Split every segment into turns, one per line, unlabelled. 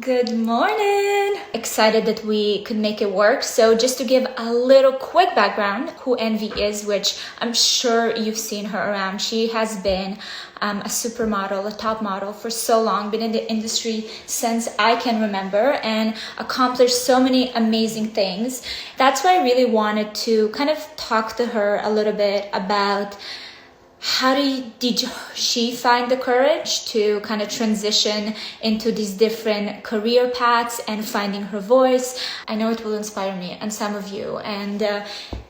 Good morning! Excited that we could make it work. So just to give a little quick background who Envy is, which I'm sure you've seen her around. She has been a supermodel, a top model for so long, been in the industry since I can remember and accomplished so many amazing things. That's why I really wanted to kind of talk to her a little bit about did she find the courage to kind of transition into these different career paths and finding her voice? I know it will inspire me and some of you. And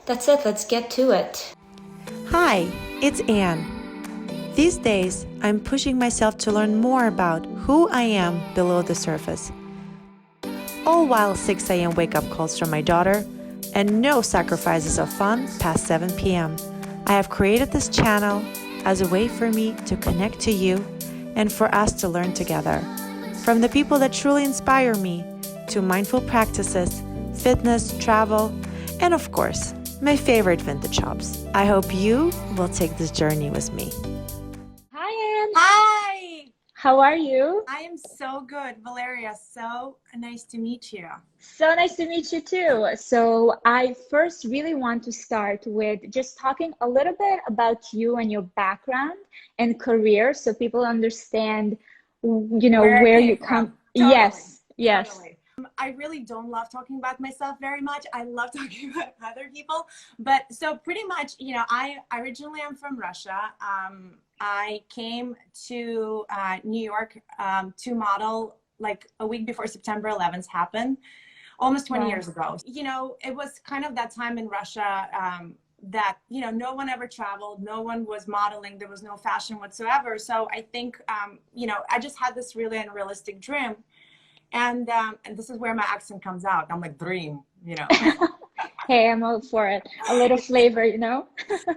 that's it. Let's get to it.
Hi, it's Anne. These days, I'm pushing myself to learn more about who I am below the surface. All while 6 a.m. wake-up calls from my daughter and no sacrifices of fun past 7 p.m. I have created this channel as a way for me to connect to you and for us to learn together. From the people that truly inspire me to mindful practices, fitness, travel, and of course, my favorite vintage shops. I hope you will take this journey with me.
Hi, Anne.
Hi,
How are you?
I am so good, Valeria. So nice to meet you.
So nice to meet you too. So I first really want to start with just talking a little bit about you and your background and career so people understand, where you come.
Totally.
Yes.
Totally. I really don't love talking about myself very much. I love talking about other people. But so pretty much, I originally am from Russia. I came to New York to model like a week before September 11th happened, almost 20 years ago. It was kind of that time in Russia that, no one ever traveled, no one was modeling, there was no fashion whatsoever. So I think, I just had this really unrealistic dream. And this is where my accent comes out. I'm like, dream.
Hey, I'm all for it. A little flavor,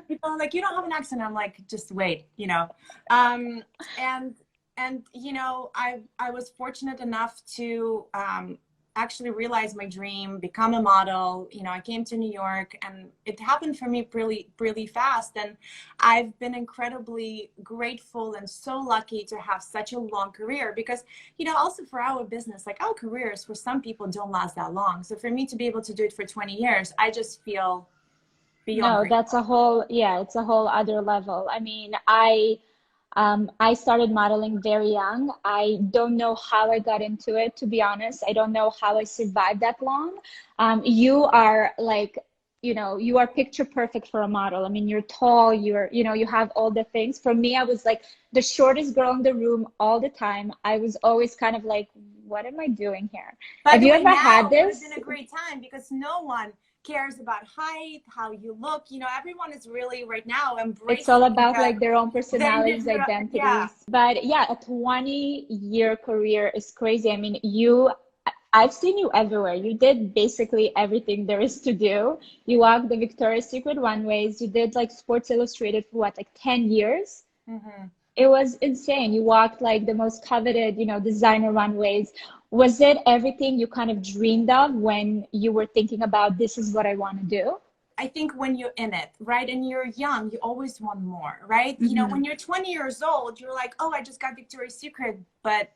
People are like, you don't have an accent. I'm like, just wait, and I was fortunate enough to actually realize my dream, become a model. I came to New York and it happened for me really, really fast. And I've been incredibly grateful and so lucky to have such a long career because, also for our business, like our careers for some people don't last that long. So for me to be able to do it for 20 years, I just feel beyond
No,
grateful.
it's a whole other level. I mean, I started modeling very young. I don't know how I got into it, to be honest. I don't know how I survived that long. You are like, you are picture perfect for a model. I mean, you're tall, you have all the things. For me, I was like the shortest girl in the room all the time. I was always kind of like, what am I doing here?
By
Have
the
you
way,
ever had
now it
this?
has been a great time because no one cares about height, how you look. Everyone is really right now
It's all
embracing
about like their own
the
personalities,
individual. Yeah,
identities. But yeah, a 20-year career is crazy. I mean, I've seen you everywhere. You did basically everything there is to do. You walked the Victoria's Secret runways. You did like Sports Illustrated for what, like 10 years?
hmm
It was insane. You walked like the most coveted, designer runways. Was it everything you kind of dreamed of when you were thinking about this is what I want to do?
I think when you're in it, right, and you're young, you always want more, right?
Mm-hmm.
When you're 20 years old, you're like, oh, I just got Victoria's Secret, but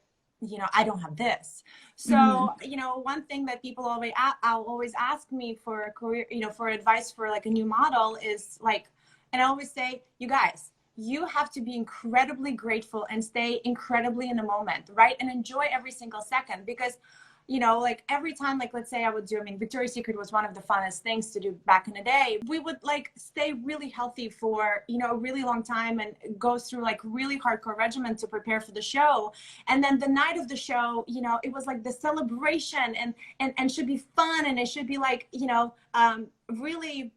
I don't have this.
Mm-hmm.
So, one thing that people always ask me for a career, for advice for like a new model is like, and I always say, you guys, you have to be incredibly grateful and stay incredibly in the moment, right? And enjoy every single second because like every time, like let's say Victoria's Secret was one of the funnest things to do back in the day. We would like stay really healthy for, a really long time and go through like really hardcore regimen to prepare for the show. And then the night of the show, it was like the celebration and should be fun. And it should be like, really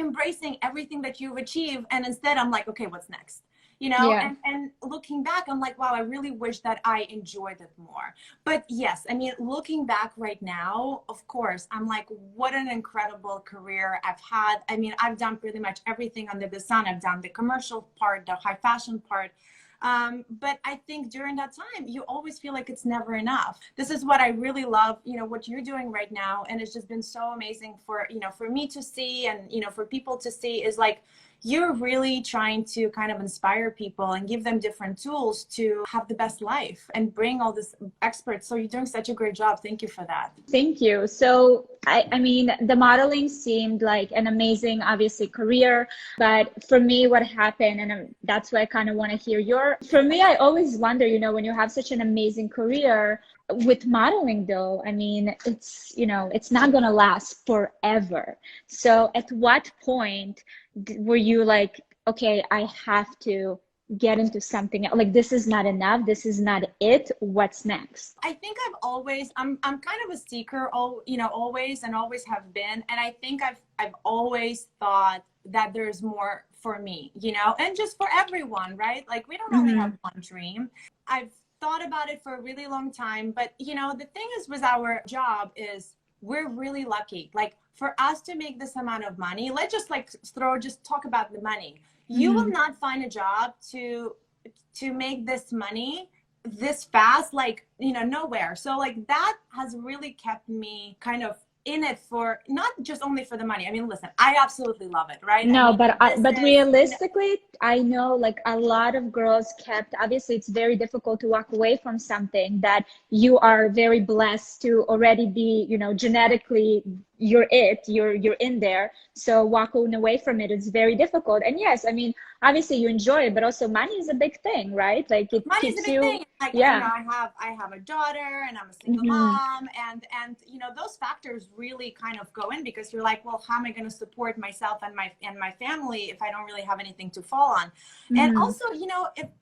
embracing everything that you've achieved. And instead I'm like, okay, what's next?
Yeah.
And looking back, I'm like, wow, I really wish that I enjoyed it more. But yes, I mean, looking back right now, of course, I'm like, what an incredible career I've had. I mean, I've done pretty much everything under the sun. I've done the commercial part, the high fashion part. But I think during that time, you always feel like it's never enough. This is what I really love, what you're doing right now. And it's just been so amazing for, for me to see and, for people to see is like, you're really trying to kind of inspire people and give them different tools to have the best life and bring all this experts. So you're doing such a great job. Thank you for that.
Thank you. So, I mean, the modeling seemed like an amazing, obviously, career. But for me, what happened, and that's why I kind of want to hear for me, I always wonder, when you have such an amazing career with modeling, though, I mean, it's not going to last forever. So at what point were you like, okay, I have to get into something else? Like, this is not enough, this is not it, what's next?
I think I'm kind of a seeker, always and always have been, and I think I've always thought that there's more for me, and just for everyone, right? Like, we don't only have one dream. I've thought about it for a really long time, but the thing is with our job is we're really lucky. Like, for us to make this amount of money, let's just talk about the money. You will not find a job to make this money this fast, like, nowhere. So like, that has really kept me kind of in it for not just only for the money. I mean, listen, I absolutely love it, right?
No,
I mean,
but realistically, I know like a lot of girls obviously it's very difficult to walk away from something that you are very blessed to already be, genetically you're in there. So walking away from it is very difficult. And yes, I mean, obviously you enjoy it, but also money is a big thing, right? Like, it
money
keeps
is a big
you,
thing. Like,
yeah.
I have a daughter and I'm a single mom, and those factors really kind of go in, because you're like, well, how am I going to support myself and my family if I don't really have anything to fall on? And also,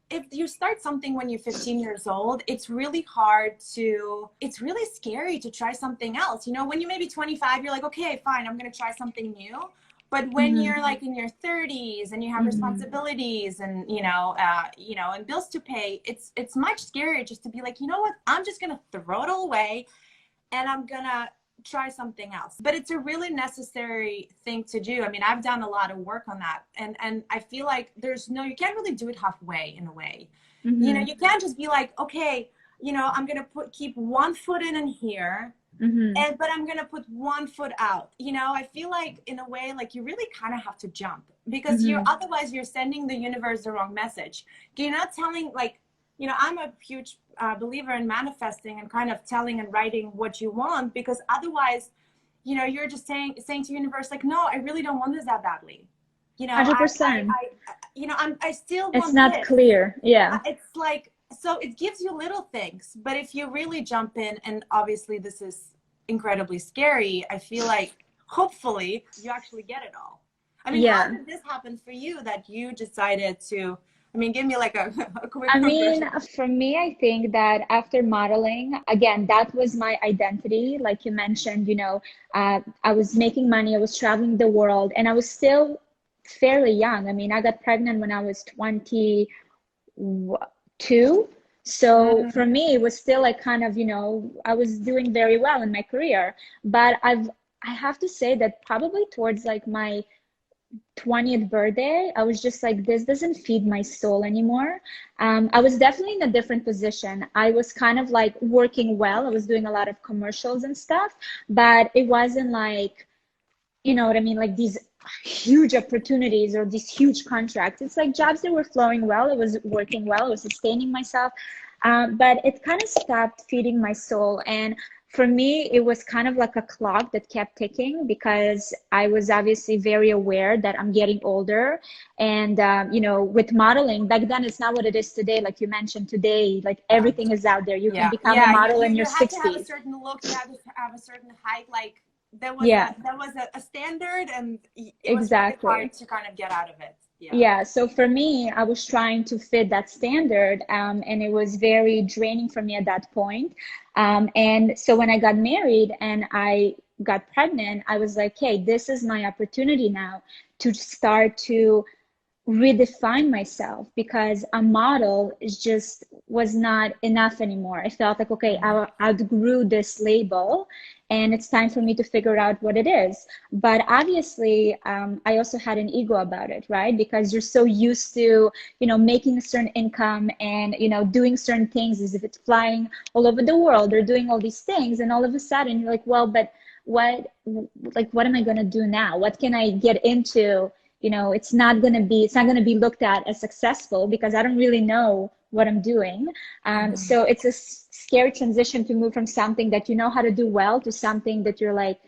if you start something when you're 15 years old, it's really scary to try something else. When you may be 25, you're like, okay, fine, I'm going to try something new. But when you're like in your 30s and you have responsibilities and and bills to pay, it's much scarier just to be like, you know what, I'm just gonna throw it all away and I'm gonna try something else. But it's a really necessary thing to do. I mean, I've done a lot of work on that, and I feel like you can't really do it halfway in a way. You can't just be like, okay, I'm gonna keep one foot in here. But I'm gonna put one foot out. I feel like in a way, like, you really kind of have to jump, because otherwise you're sending the universe the wrong message. You're not telling, like, I'm a huge believer in manifesting and kind of telling and writing what you want, because otherwise, you're just saying to universe, like, no, I really don't want this that badly.
100%.
I still want
it's not
this.
Clear. Yeah.
It's like, so it gives you little things, but if you really jump in, and obviously this is incredibly scary, I feel like hopefully you actually get it all. I mean, how did this happen for you that you decided to, give me like a quick version.
For me, I think that after modeling, again, that was my identity. Like you mentioned, I was making money, I was traveling the world, and I was still fairly young. I mean, I got pregnant when I was 22. So for me, it was still like kind of, I was doing very well in my career. But I have to say that probably towards like my 20th birthday, I was just like, this doesn't feed my soul anymore. I was definitely in a different position. I was kind of like working well. I was doing a lot of commercials and stuff, but it wasn't like, you know what I mean? Like these huge opportunities or these huge contracts. It's like jobs that were flowing well. I was working well. I was sustaining myself. But it kind of stopped feeding my soul. And for me, it was kind of like a clock that kept ticking, because I was obviously very aware that I'm getting older. And, with modeling, back then, it's not what it is today. Like you mentioned today, like everything is out there. You can become a model in your 60s.
You have to have a certain look, you have to have a certain height, like there was a standard, and it was really hard to kind of get out of it.
Yeah. So for me, I was trying to fit that standard, and it was very draining for me at that point. And so when I got married and I got pregnant, I was like, hey, this is my opportunity now to start to redefine myself, because a model was not enough anymore. I felt like, okay, I outgrew this label and it's time for me to figure out what it is. But obviously, I also had an ego about it, right? Because you're so used to, making a certain income and, doing certain things as if it's flying all over the world or doing all these things. And all of a sudden you're like, well, but what am I going to do now? What can I get into you know, it's not going to be looked at as successful because I don't really know what I'm doing. So it's a scary transition to move from something that you know how to do well to something that you're like,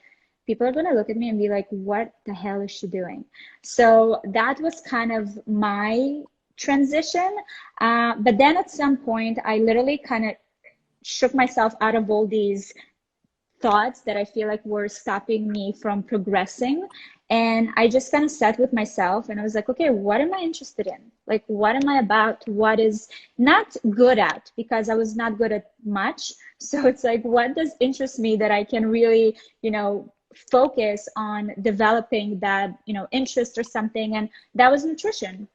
people are going to look at me and be like, what the hell is she doing? So that was kind of my transition. But then at some point, I literally kind of shook myself out of all these thoughts that I feel like were stopping me from progressing. And I just kind of sat with myself and I was like, okay, what am I interested in? Like, what am I about? What is not good at? Because I was not good at much. So it's like, what does interest me that I can really, you know, focus on developing that, you know, interest or something? And that was nutrition.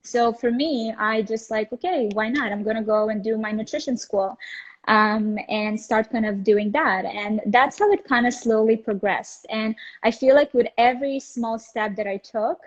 So for me, I just like, okay, why not? I'm going to go and do my nutrition school and start kind of doing that. And that's how it kind of slowly progressed. And I feel like with every small step that I took,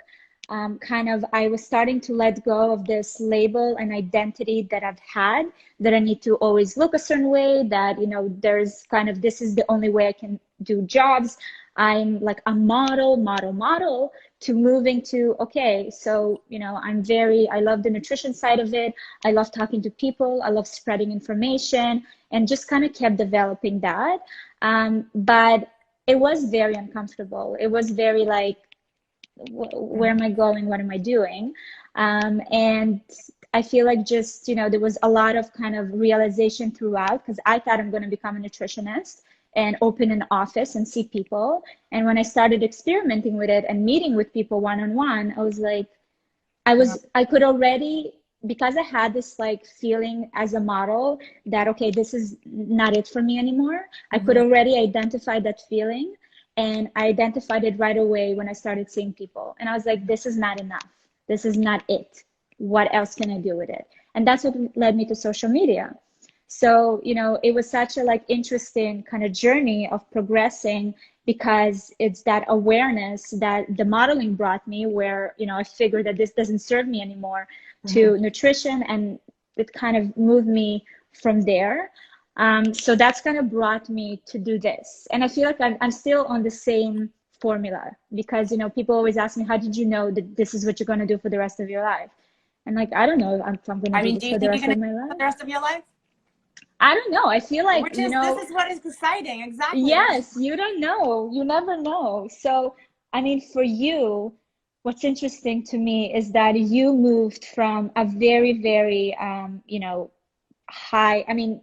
I was starting to let go of this label and identity that I've had, that I need to always look a certain way, that, you know, there's kind of, this is the only way I can do jobs. I'm like a model, to moving to, okay, so, you know, I love the nutrition side of it. I love talking to people. I love spreading information, and just kind of kept developing that. But it was very uncomfortable. It was very like, where am I going? What am I doing? And I feel like just, you know, there was a lot of kind of realization throughout, because I thought I'm going to become a nutritionist and open an office and see people. And when I started experimenting with it and meeting with people one-on-one, I was like, I could already, because I had this like feeling as a model that, okay, this is not it for me anymore. I could already identify that feeling. And I identified it right away when I started seeing people. And I was like, this is not enough. This is not it. What else can I do with it? And that's what led me to social media. So, you know, it was such a like interesting kind of journey of progressing, because it's that awareness that the modeling brought me, where, you know, I figured that this doesn't serve me anymore, to nutrition, and it kind of moved me from there. So that's kind of brought me to do this. And I feel like I'm still on the same formula, because, you know, people always ask me, how did you know that this is what you're going to do for the rest of your life? And like, I don't know if I'm going to do this for the rest of my life.
For the rest of your life?
I don't know. I feel like,
This is what is exciting. Exactly.
Yes, you don't know. You never know. So, I mean, for you, what's interesting to me is that you moved from a very, very, you know, high, I mean,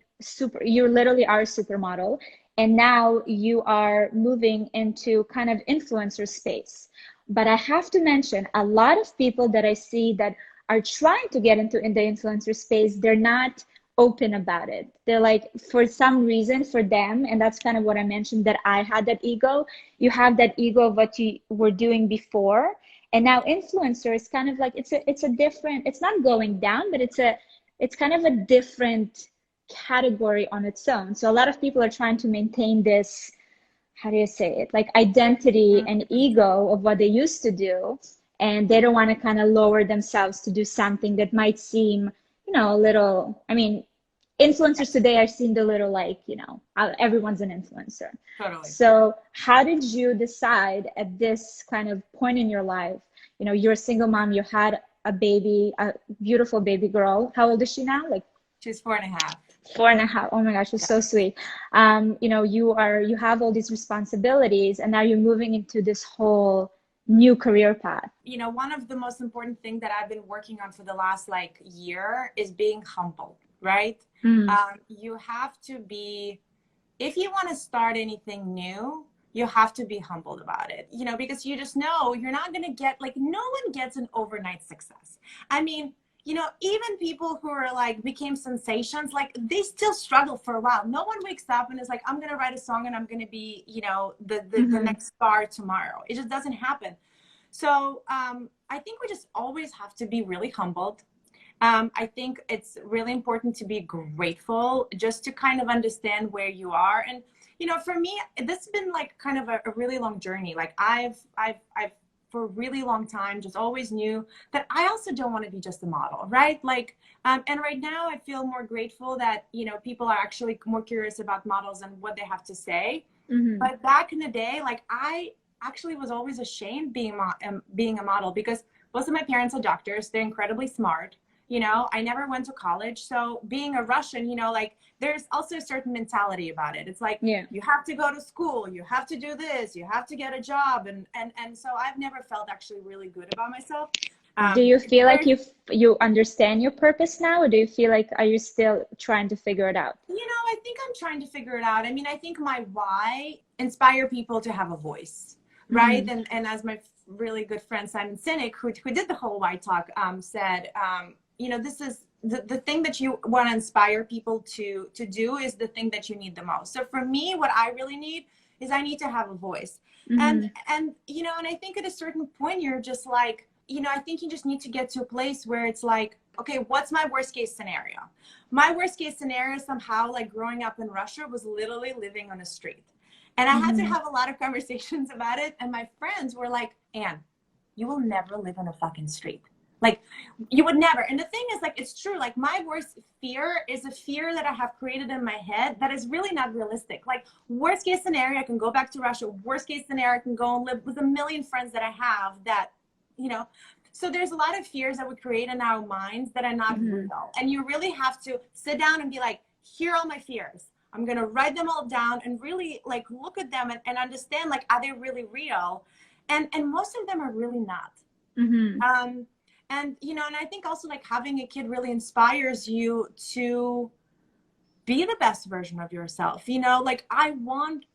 you literally are a supermodel. And now you are moving into kind of influencer space. But I have to mention, a lot of people that I see that are trying to get into in the influencer space, they're not open about it. They're like, for some reason, for them, and that's kind of what I mentioned, that I had that ego. You have that ego of what you were doing before, and now influencer is kind of like, it's a different, it's not going down, but it's kind of a different category on its own. So a lot of people are trying to maintain this, how do you say it, like identity and ego of what they used to do, and they don't want to kind of lower themselves to do something that might seem, you know, a little, I mean, influencers today are seen a little like, you know, everyone's an influencer.
Totally.
So how did you decide at this kind of point in your life, you know, you're a single mom, you had a baby, a beautiful baby girl. How old is she now? Like,
she's 4.5.
4.5. Oh my gosh, she's so sweet. You know, you have all these responsibilities, and now you're moving into this whole new career path.
You know, one of the most important things that I've been working on for the last like year is being humble, right? You have to be, if you want to start anything new, you have to be humbled about it, you know, because you just know you're not going to get, like, no one gets an overnight success. I mean, you know, even people who are like became sensations, like they still struggle for a while. No one wakes up and is like, I'm going to write a song and I'm going to be, you know, the next star tomorrow. It just doesn't happen. So I think we just always have to be really humbled. I think it's really important to be grateful, just to kind of understand where you are. And, you know, for me, this has been like kind of a really long journey. Like I've for a really long time just always knew that I also don't want to be just a model, right? Like, and right now I feel more grateful that, you know, people are actually more curious about models and what they have to say. But back in the day, like I actually was always ashamed being a model, because both of my parents are doctors. They're incredibly smart. You know, I never went to college. So being a Russian, you know, like there's also a certain mentality about it. It's like,
Yeah.
you have to go to school, you have to do this, you have to get a job. And so I've never felt actually really good about myself.
Do you feel like
There's,
you understand your purpose now, or do you feel like are you still trying to figure it out?
you know, I think I'm trying to figure it out. I mean, I think my why, inspire people to have a voice, right?
Mm-hmm.
And as my really good friend Simon Sinek, who did the whole why talk, said, you know, this is the thing that you want to inspire people to do is the thing that you need the most. So for me, what I really need is I need to have a voice.
Mm-hmm.
And you know, and I think at a certain point you're just like, you know, I think you just need to get to a place where it's like, okay, what's my worst case scenario? My worst case scenario somehow, like growing up in Russia, was literally living on a street. And I had to
Mm-hmm.
have a lot of conversations about it. And my friends were like, Anne, you will never live on a fucking street. Like, you would never. And the thing is, like, it's true. Like, my worst fear is a fear that I have created in my head that is really not realistic. Like, worst case scenario, I can go back to Russia. Worst case scenario, I can go and live with a million friends that I have that, you know. So there's a lot of fears that we create in our minds that are not
Mm-hmm.
real. And you really have to sit down and be like, here are all my fears. I'm going to write them all down and really like look at them and understand, like, are they really real? And most of them are really not.
Mm-hmm.
And you know, and I think also like having a kid really inspires you to be the best version of yourself. You know, like I want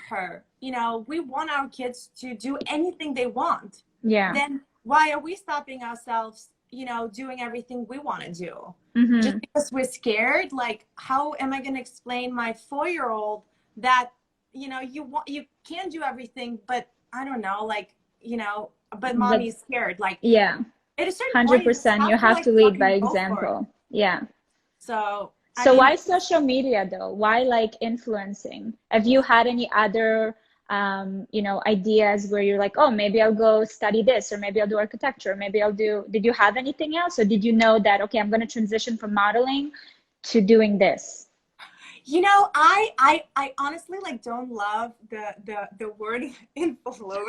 her, you know, we want our kids to do anything they want.
Yeah.
Then why are we stopping ourselves, you know, doing everything we want to do? Just
Mm-hmm.
because we're scared? Like, how am I going to explain my 4-year-old that, you know, you can do everything, but I don't know, like, you know, but
But
mommy's scared. Like,
yeah,
at a certain point, you just
100%. You
have to
have
like
to lead by
fucking go for it.
example. Yeah.
So, I
So
mean,
why social media though? Why like influencing? Have you had any other you know, ideas where you're like, oh, maybe I'll go study this, or maybe I'll do architecture, maybe I'll do, did you have anything else? Or did you know that, okay, I'm going to transition from modeling to doing this?
you know, I honestly like don't love the word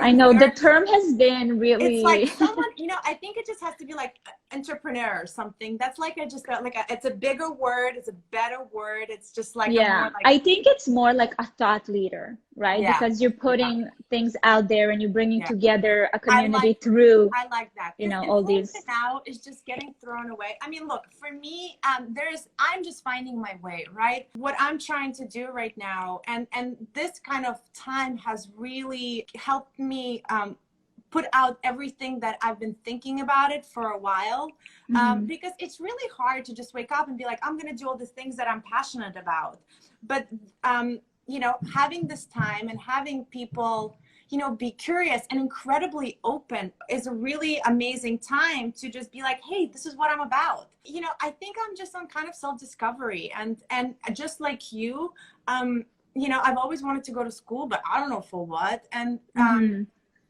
I know the
influencer.
term has been
It's like
really
someone, you know, I think it just has to be like entrepreneur or something. That's like it's a bigger word, it's a better word. It's just like a more
yeah,
like,
I think it's more like a thought leader, right?
yeah,
Because you're putting things out there and you're bringing
yeah.
together a
I like
community through,
I like that,
you
because
know, all
influencer
these.
now is just getting thrown away. I mean, look, for me, I'm just finding my way, right? What I'm trying to do right now, and this kind of time has really helped me put out everything that I've been thinking about it for a while,
Mm-hmm.
because it's really hard to just wake up and be like, I'm going to do all the things that I'm passionate about. But, you know, having this time and having people, you know, be curious and incredibly open is a really amazing time to just be like, hey, this is what I'm about. You know, I think I'm just on kind of self-discovery, and just like you know, I've always wanted to go to school, but I don't know for what.
Mm-hmm.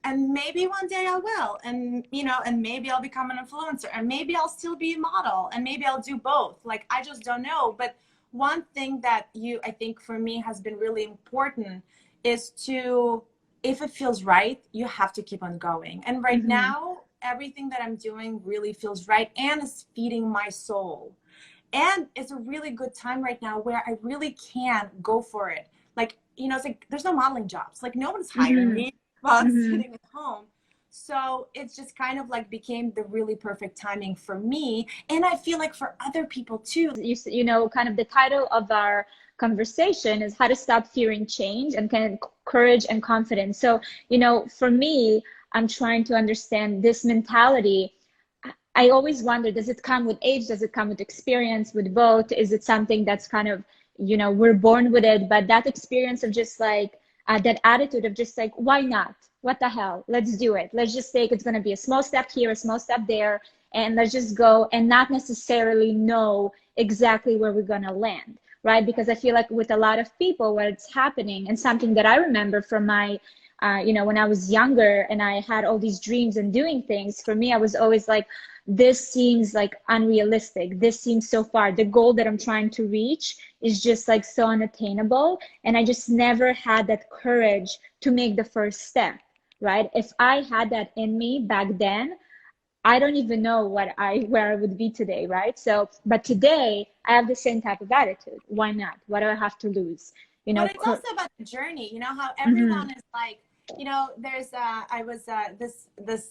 And maybe one day I will, and you know, and maybe I'll become an influencer, and maybe I'll still be a model, and maybe I'll do both. Like, I just don't know. But one thing that I think for me has been really important is to, if it feels right, you have to keep on going. And right
Mm-hmm.
now, everything that I'm doing really feels right and is feeding my soul. And it's a really good time right now where I really can go for it. Like, you know, it's like there's no modeling jobs. Like, no one's hiring
Mm-hmm.
me while I'm
Mm-hmm.
sitting at home. So it's just kind of like became the really perfect timing for me. And I feel like for other people too.
You know, kind of the title of our conversation is how to stop fearing change and kind of courage and confidence. So, you know, for me, I'm trying to understand this mentality. I always wonder, does it come with age? Does it come with experience, with both? Is it something that's kind of, you know, we're born with it, but that experience of just like that attitude of just like, why not? What the hell? Let's do it. Let's just take, it's going to be a small step here, a small step there, and let's just go and not necessarily know exactly where we're going to land, right? Because I feel like with a lot of people, what's happening, and something that I remember from my when I was younger and I had all these dreams and doing things, for me, I was always like, this seems like unrealistic. This seems so far. The goal that I'm trying to reach is just like so unattainable. And I just never had that courage to make the first step, right? If I had that in me back then, I don't even know where I would be today, right? So, but today I have the same type of attitude. Why not? What do I have to lose?
But it's also about the journey. You know how
Mm-hmm.
everyone is like, there's I was this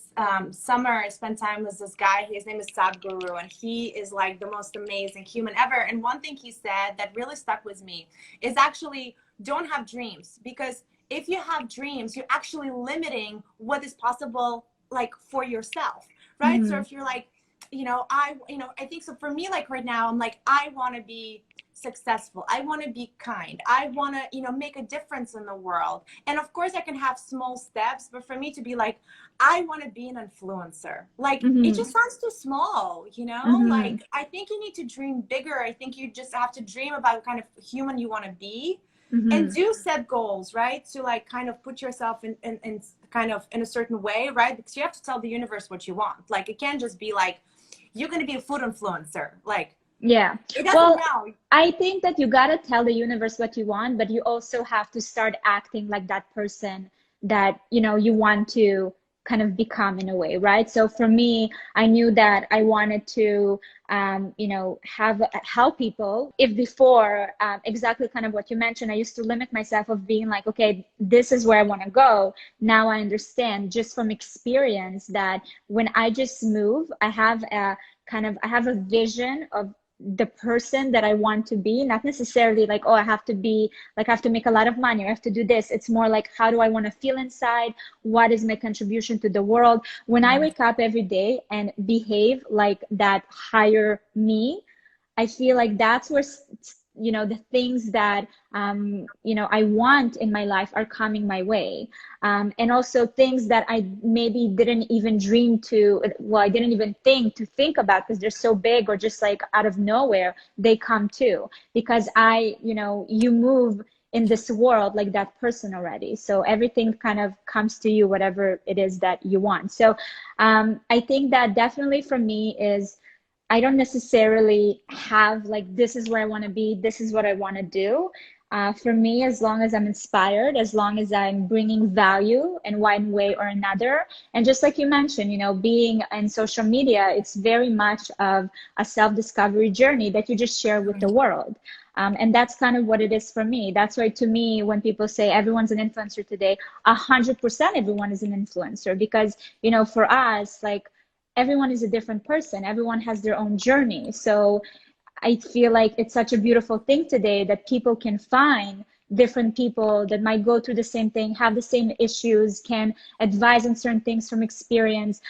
summer I spent time with this guy. His name is Sadhguru, and he is like the most amazing human ever. And one thing he said that really stuck with me is actually don't have dreams, because if you have dreams, you're actually limiting what is possible, like for yourself, right?
Mm-hmm.
So if you're like, I think so for me, like right now, I'm like, I want to be successful. I want to be kind. I want to, make a difference in the world. And of course I can have small steps, but for me to be like, I want to be an influencer, like it just sounds too small,
Mm-hmm.
like I think you need to dream bigger. I think you just have to dream about what kind of human you want to be, and
Mm-hmm.
do set goals, right? To like kind of put yourself in kind of in a certain way, right? Because you have to tell the universe what you want. Like it can't just be like, you're going to be a food influencer. Like
Yeah.
it doesn't
Well,
know.
I think that you gotta tell the universe what you want, but you also have to start acting like that person that, you want to kind of become in a way, right? So for me, I knew that I wanted to, have help people. If before, exactly kind of what you mentioned, I used to limit myself of being like, okay, this is where I want to go. Now I understand just from experience that when I just move, I have a vision of the person that I want to be, not necessarily like, oh, I have to be like, I have to make a lot of money, or I have to do this. It's more like, how do I want to feel inside? What is my contribution to the world? When I wake up every day and behave like that higher me, I feel like that's where, the things that, I want in my life are coming my way. And also things that I maybe didn't even dream to, well, I didn't even think about because they're so big or just like out of nowhere, they come too. Because you move in this world like that person already. So everything kind of comes to you, whatever it is that you want. So I think that definitely for me is, I don't necessarily have like, this is where I want to be, this is what I want to do. For me, as long as I'm inspired, as long as I'm bringing value in one way or another, and just like you mentioned, being in social media, it's very much of a self-discovery journey that you just share with the world. And that's kind of what it is for me. That's why to me, when people say everyone's an influencer today, 100% everyone is an influencer, because, for us, like, everyone is a different person. Everyone has their own journey. So I feel like it's such a beautiful thing today that people can find different people that might go through the same thing, have the same issues, can advise on certain things from experience.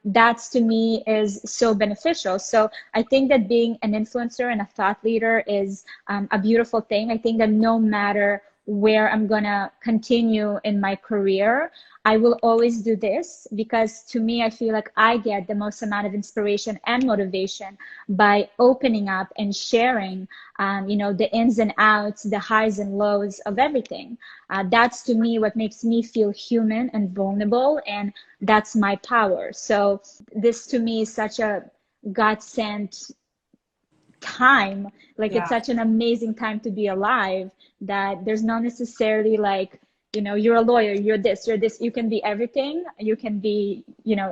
That's to me is so beneficial. So I think that being an influencer and a thought leader is a beautiful thing. I think that no matter where I'm gonna continue in my career, I will always do this, because to me, I feel like I get the most amount of inspiration and motivation by opening up and sharing, the ins and outs, the highs and lows of everything. That's to me what makes me feel human and vulnerable, and that's my power. So this to me is such a God sent time. Like, it's
Yeah.
such an amazing time to be alive, that there's not necessarily like, you're a lawyer, you're this, you can be everything. You can be,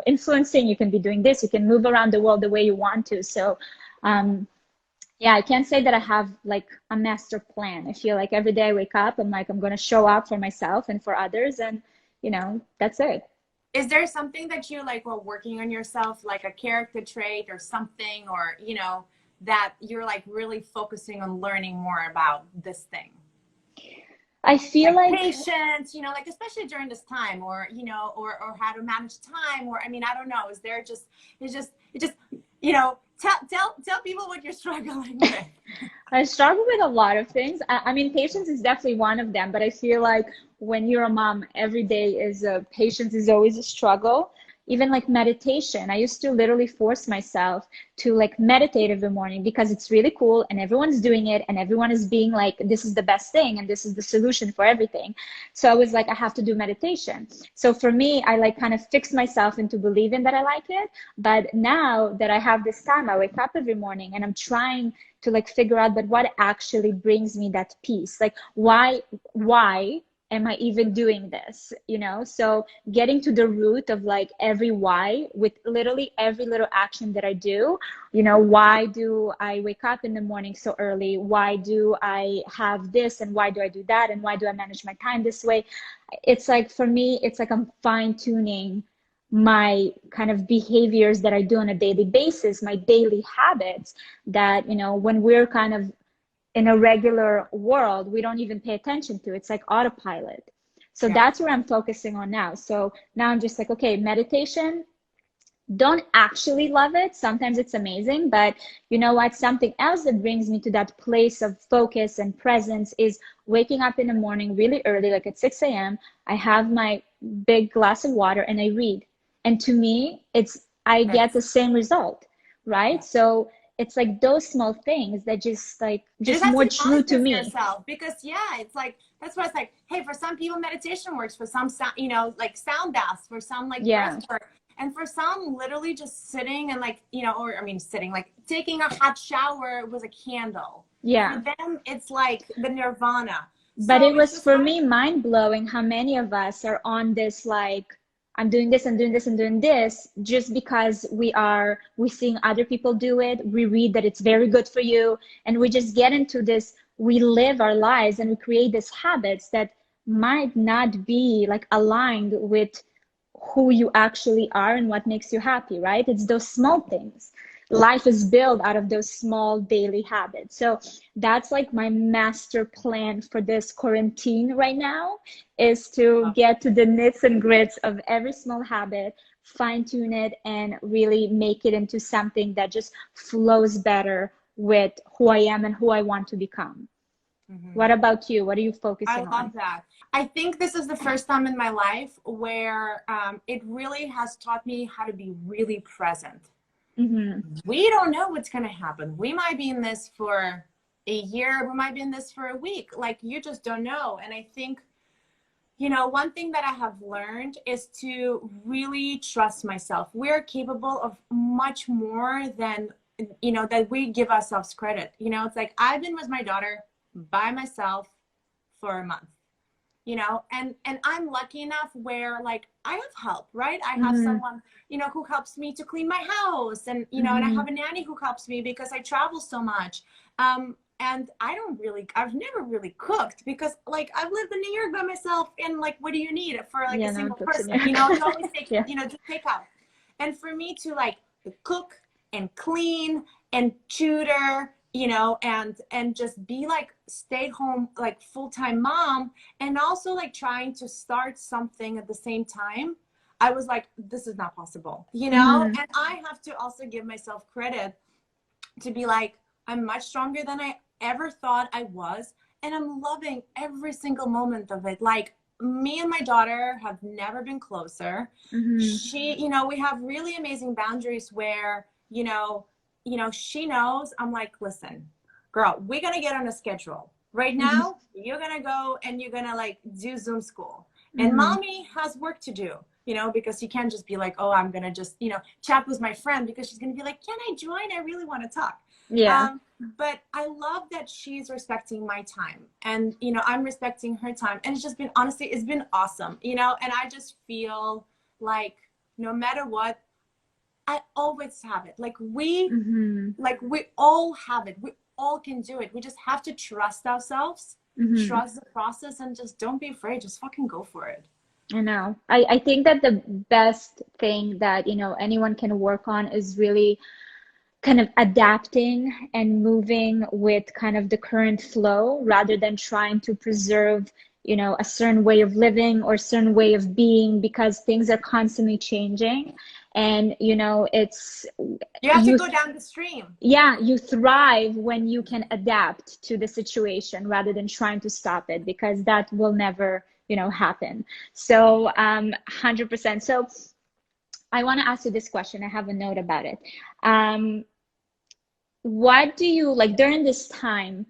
influencing, you can be doing this, you can move around the world the way you want to. So yeah, I can't say that I have like a master plan. I feel like every day I wake up, I'm like, I'm going to show up for myself and for others, and that's it.
Is there something that you like while working on yourself, like a character trait or something, or, that you're like really focusing on learning more about this thing?
I feel
Like
like
patience, like especially during this time, or, or how to manage time, or, I mean, I don't know. Is there just, tell people what you're struggling with.
I struggle with a lot of things. I mean, patience is definitely one of them, but I feel like when you're a mom, every day is patience is always a struggle. even like meditation. I used to literally force myself to like meditate every morning because it's really cool and everyone's doing it and everyone is being like, this is the best thing and this is the solution for everything. So I was like, I have to do meditation. So for me, I like kind of fixed myself into believing that I like it. But now that I have this time, I wake up every morning and I'm trying to like figure out, but what actually brings me that peace? Like why am I even doing this? So getting to the root of like every why with literally every little action that I do. Why do I wake up in the morning so early? Why do I have this? And why do I do that? And why do I manage my time this way? It's like, for me, it's like I'm fine tuning my kind of behaviors that I do on a daily basis, my daily habits that, when we're kind of in a regular world, we don't even pay attention to. It's like autopilot. So that's where I'm focusing on now. So now I'm just like, okay, meditation, don't actually love it. Sometimes it's amazing, but you know what? Something else that brings me to that place of focus and presence is waking up in the morning really early, like at 6 a.m. I have my big glass of water and I read. And to me, I get the same result, right? So it's like those small things that just more true to me.
Yourself, because it's like, that's why it's like, hey, for some people meditation works, for some like sound baths, for some like breath work, and for some literally just sitting and like, sitting, like taking a hot shower with a candle. For them, it's like the nirvana.
But it was for me mind-blowing how many of us are on this like, I'm doing this and doing this and doing this just because we're seeing other people do it. We read that it's very good for you. And we just get into this, we live our lives and we create these habits that might not be like aligned with who you actually are and what makes you happy, right? It's those small things. Life is built out of those small daily habits. So that's like my master plan for this quarantine right now, is to get to the nits and grits of every small habit, fine tune it, and really make it into something that just flows better with who I am and who I want to become. What about you? What are you focusing on?
I love that. I think this is the first time in my life where it really has taught me how to be really present. We don't know what's going to happen. We might be in this for a year. We might be in this for a week. Like, you just don't know. And I think, one thing that I have learned is to really trust myself. We're capable of much more than, that we give ourselves credit. It's like, I've been with my daughter by myself for a month. And I'm lucky enough where like I have help, right? I have someone, who helps me to clean my house, and, and I have a nanny who helps me because I travel so much. And I've never really cooked because like I've lived in New York by myself, and like, what do you need for like a single person? You always take, just take out. And for me to like cook and clean and tutor, and just be like stay-at-home, like full-time mom, and also like trying to start something at the same time, I was like, this is not possible, and I have to also give myself credit to be like, I'm much stronger than I ever thought I was, and I'm loving every single moment of it. Like, me and my daughter have never been closer. She, we have really amazing boundaries where, she knows I'm like, listen, girl, we're going to get on a schedule. Right now, you're going to go and you're going to like do Zoom school. And mommy has work to do, because you can't just be like, oh, I'm going to just, chat with my friend, because she's going to be like, can I join? I really want to talk. But I love that she's respecting my time, and, I'm respecting her time. And it's just been, honestly, it's been awesome, and I just feel like no matter what, I always have it. Like we all have it. We all can do it. We just have to trust ourselves, trust the process, and just don't be afraid. Just fucking go for it.
I know. I think that the best thing that, anyone can work on is really kind of adapting and moving with kind of the current flow, rather than trying to preserve, a certain way of living or a certain way of being, because things are constantly changing. And, it's...
You have to go down the stream.
Yeah, you thrive when you can adapt to the situation rather than trying to stop it, because that will never, happen. So 100%. So I want to ask you this question. I have a note about it. Um, what do you like during this time?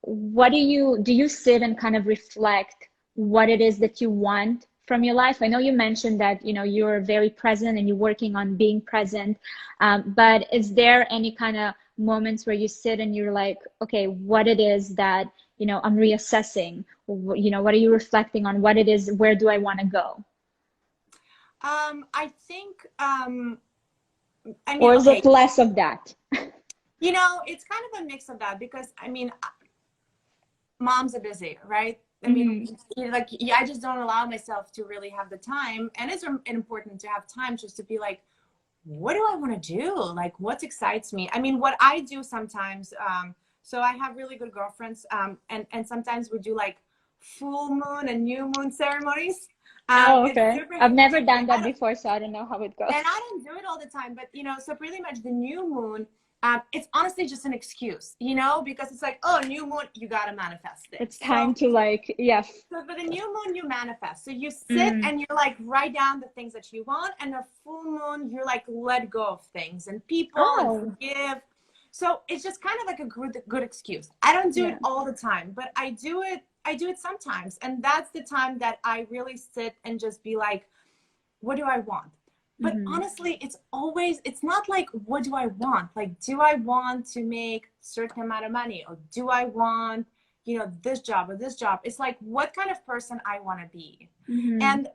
What do you sit and kind of reflect what it is that you want from your life? I know you mentioned that, you know, you're very present and you're working on being present. But is there any kind of moments where you sit and you're like, okay, what it is that, you know, I'm reassessing? You know, what are you reflecting on? What it is, where do I want to go?
I think, I mean,
Or is
okay,
it less of that?
you know, it's kind of a mix of that because I mean, moms are busy, right? I mean,
Mhm.
like, yeah, I just don't allow myself to really have the time. And it's important to have time just to be like, what do I want to do? Like, what excites me? I mean, what I do sometimes, so I have really good girlfriends, and sometimes we do like full moon and new moon ceremonies.
Oh,
It's
okay.
super,
I've never
super,
done that before, so I don't know how it goes.
and I don't do it all the time, but you know, so pretty much the new moon, it's honestly just an excuse, you know, because it's like, oh, new moon, you gotta manifest it.
It's time to like, yeah.
So for the new moon, you manifest. So you sit
Mm.
and you're like, write down the things that you want, and the full moon, you're like, let go of things and people and
Oh,
forgive. So it's just kind of like a good excuse. I don't do it
yeah.
all the time, but I do it. I do it sometimes, and that's the time that I really sit and just be like, what do I want? But
Hmm.
honestly, it's not like, what do I want? Like, do I want to make certain amount of money? Or do I want, you know, this job or this job? It's like, what kind of person I want to be.
Hmm.
And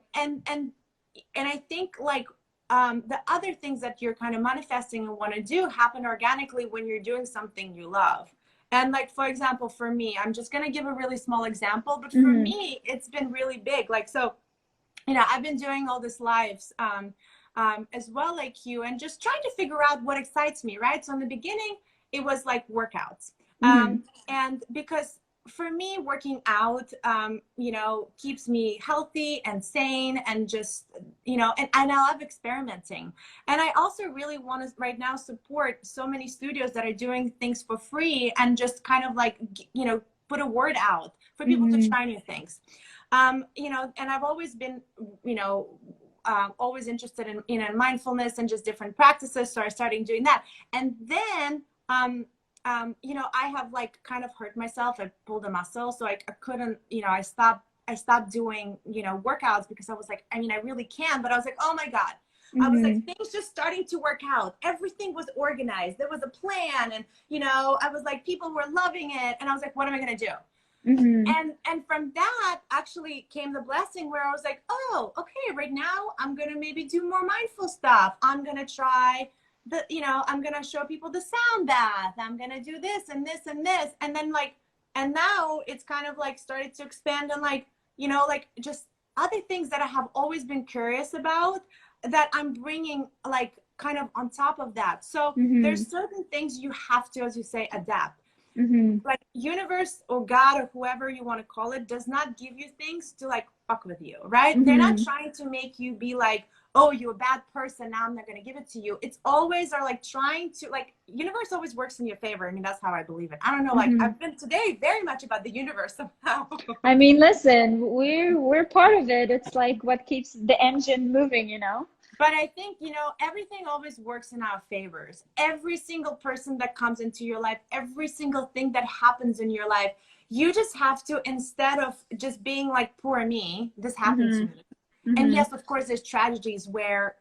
I think like, the other things that you're kind of manifesting and want to do happen organically when you're doing something you love. And like, for example, for me, I'm just going to give a really small example, but for
Hmm.
me, it's been really big. Like, so, you know, I've been doing all this lives, as well, like you, and just trying to figure out what excites me, right? So in the beginning, it was like workouts.
Hmm.
And because for me, working out, you know, keeps me healthy and sane and just, you know, and I love experimenting. And I also really want to right now support so many studios that are doing things for free and just kind of like, you know, put a word out for people to
Hmm.
try new things. You know, and I've always been, you know, always interested in, you know, mindfulness and just different practices. So I started doing that. And then, you know, I have like kind of hurt myself. I pulled a muscle. So I couldn't, you know, I stopped doing, you know, workouts because I was like, I mean, I really can, but I was like, oh my God. I was like,
Hmm.
things just starting to work out. Everything was organized. There was a plan. And, you know, I was like, people were loving it. And I was like, what am I going to do?
Hmm.
And from that actually came the blessing where I was like, oh, okay, right now I'm gonna maybe do more mindful stuff. I'm gonna try the, you know, I'm gonna show people the sound bath. I'm gonna do this and this and this. And then like, and now it's kind of like started to expand on like, you know, like just other things that I have always been curious about that I'm bringing like kind of on top of that. So
Hmm.
there's certain things you have to, as you say, adapt.
Hmm.
Like universe or God or whoever you want to call it does not give you things to like fuck with you, right? They're not
Hmm.
trying to make you be like, oh, you're a bad person, now I'm not going to give it to you. It's always are like trying to like, universe always works in your favor. I mean, that's how I believe it. I don't know, like
Hmm.
I've been today very much about the universe somehow.
I mean, listen, we're part of it. It's like what keeps the engine moving, you know?
But I think, you know, everything always works in our favors. Every single person that comes into your life, every single thing that happens in your life, you just have to, instead of just being like, poor me, this happened to
Hmm.
me. And
Hmm.
yes, of course, there's tragedies where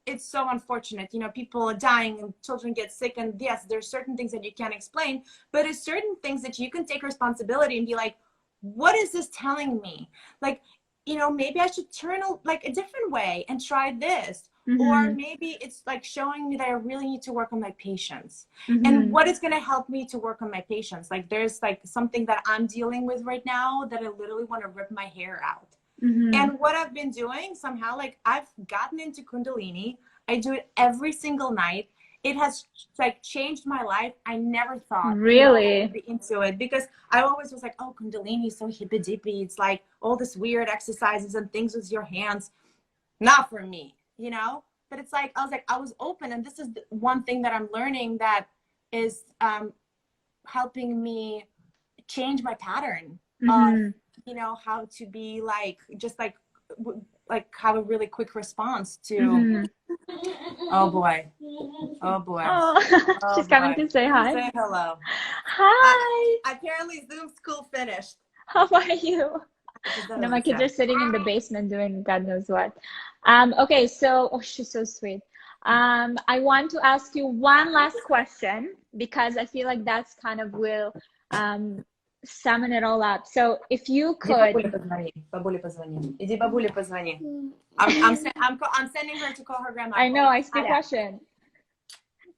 it's so unfortunate. You know, people are dying and children get sick. And yes, there's certain things that you can't explain, but there's certain things that you can take responsibility and be like, what is this telling me? Like, you know, maybe I should turn like a different way and try this. Or
Hmm.
maybe it's like showing me that I really need to work on my patience. And
Hmm.
what is going to help me to work on my patience? Like there's like something that I'm dealing with right now that I literally want to rip my hair out.
Hmm.
And what I've been doing somehow, like I've gotten into Kundalini. I do it every single night. It has like changed my life. I never thought, you know, I would
Really?
be into it because I always was like, oh, Kundalini is so hippy dippy. It's like all this weird exercises and things with your hands. Not for me, you know? But it's like, I was open. And this is the one thing that I'm learning that is helping me change my pattern of,
Hmm.
you know, how to be like just like like have a really quick response to,
Mm-hmm.
oh boy, oh boy,
Oh,
oh
she's coming
boy.
to say hi.
Say hello.
Hi.
Apparently Zoom school finished.
How are you?
Which
No, my kids are sitting in the basement doing God knows what. Okay, so oh, she's so sweet. I want to ask you one last question because I feel like that's kind of will summon it all up. So if you could,
Бабуле позвони. Иди бабуле позвони. I'm sending her to call her grandma.
I know I speak Russian.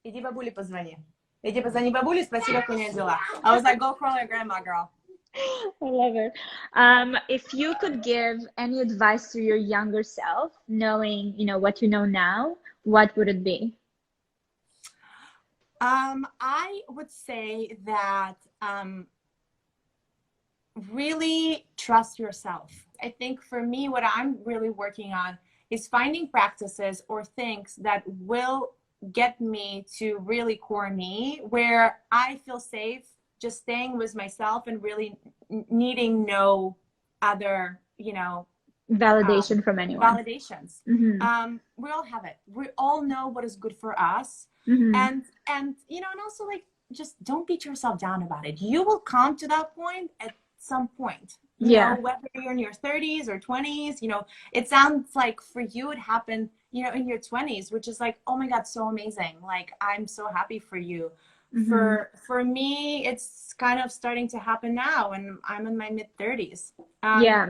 Иди бабуле позвони. Иди позвони бабуле, спроси, как у нее дела. I was like, go call your grandma, girl.
I love it. If you could give any advice to your younger self, knowing, what you know now, what would it be?
I would say that really trust yourself. I think for me, what I'm really working on is finding practices or things that will get me to really core me, where I feel safe just staying with myself and really needing no other,
Validation from anyone.
Validations.
Mm-hmm.
We all have it. We all know what is good for us.
Mm-hmm.
And also like, just don't beat yourself down about it. You will come to that point at some point. You know, whether you're in your 30s or 20s, it sounds like for you it happened, in your 20s, which is like, oh my God, so amazing. Like, I'm so happy for you. Mm-hmm. For me, it's kind of starting to happen now, and I'm in my mid 30s.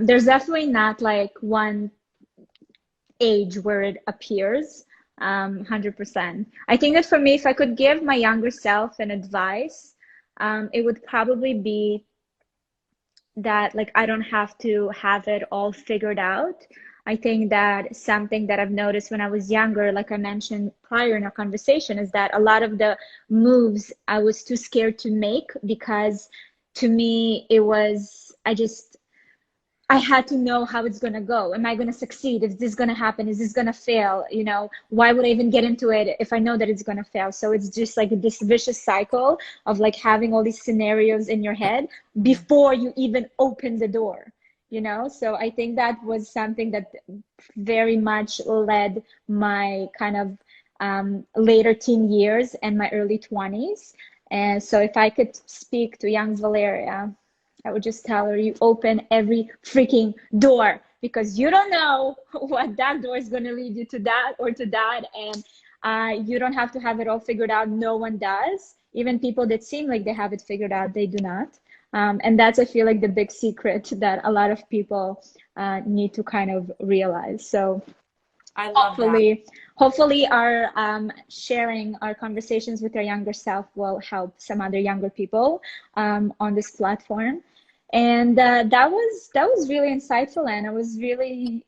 There's definitely not like one age where it appears. 100%. I think that for me, if I could give my younger self an advice, it would probably be that like I don't have to have it all figured out. I think that something that I've noticed when I was younger, like I mentioned prior in our conversation, is that a lot of the moves I was too scared to make because to me it was, I had to know how it's going to go. Am I going to succeed? Is this going to happen? Is this going to fail? Why would I even get into it if I know that it's going to fail? So it's just like this vicious cycle of like having all these scenarios in your head before you even open the door, So I think that was something that very much led my kind of later teen years and my early 20s. And so if I could speak to young Valeria, I would just tell her, you open every freaking door because you don't know what that door is going to lead you to that or to that. And you don't have to have it all figured out. No one does. Even people that seem like they have it figured out, they do not. And that's, I feel like, the big secret that a lot of people need to kind of realize. So
I love
hopefully our sharing our conversations with our younger self will help some other younger people on this platform. And that was really insightful, and it was really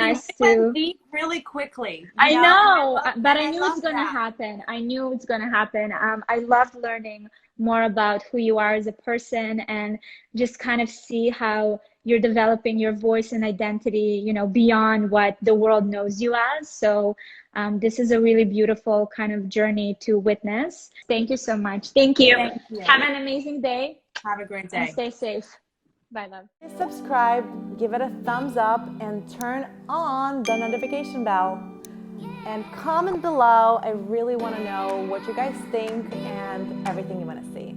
nice to
went deep really quickly.
I know, but I knew it's gonna happen. I knew it's gonna happen. I loved learning more about who you are as a person and just kind of see how you're developing your voice and identity, beyond what the world knows you as. So this is a really beautiful kind of journey to witness. Thank you so much. Thank you. Have an amazing day.
Have a great day.
And stay safe. Bye, love.
Subscribe, give it a thumbs up, and turn on the notification bell. And comment below. I really want to know what you guys think and everything you want to see.